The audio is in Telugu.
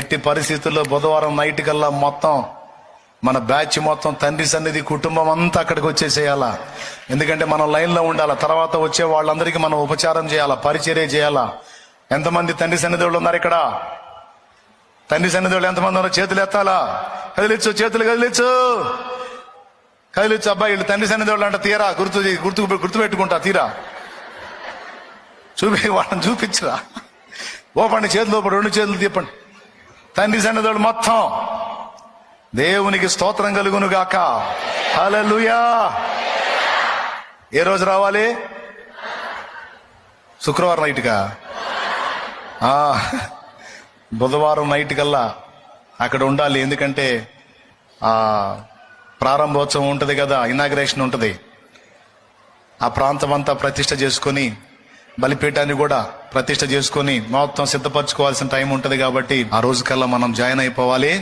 ఎట్టి పరిస్థితుల్లో బుధవారం నైట్ కల్లా మొత్తం మన బ్యాచ్ మొత్తం తండ్రి సన్నిధి కుటుంబం అంతా అక్కడికి వచ్చేసేయాలా. ఎందుకంటే మనం లైన్లో ఉండాలా. తర్వాత వచ్చే వాళ్ళందరికీ మనం ఉపచారం చేయాలా, పరిచర్య చేయాలా. ఎంతమంది తండ్రి సన్నిధి వాళ్ళు ఉన్నారు ఇక్కడ? తండ్రి సన్నిధి వాళ్ళు ఎంతమంది ఉన్నారు? చేతులు ఎత్తాలా. కదిలిచ్చు, చేతులు కదిలిచ్చు, కదిలిచ్చు. అబ్బాయి వీళ్ళు తండ్రి సన్నిధి వాళ్ళు అంట. తీరా గుర్తు పెట్టుకుంటా. తీరా వాళ్ళని చూపించరా. ఓపండి చేతులు, ఓపండి, 2 చేతులు తీపండి. తండ్రి సన్నిధి వాళ్ళు మొత్తం. దేవునికి స్తోత్రం కలుగును గాక. హల్లెలూయా. ఏ రోజు రావాలి? శుక్రవారం నైట్గా, బుధవారం నైట్ కల్లా అక్కడ ఉండాలి. ఎందుకంటే ప్రారంభోత్సవం ఉంటుంది కదా, ఇనాగ్రేషన్ ఉంటుంది. ఆ ప్రాంతం అంతా ప్రతిష్ఠ చేసుకొని, బలిపీఠాన్ని కూడా ప్రతిష్ఠ చేసుకొని మొత్తం సిద్ధపరచుకోవాల్సిన టైం ఉంటుంది. కాబట్టి ఆ రోజు కల్లా మనం జాయిన్ అయిపోవాలి.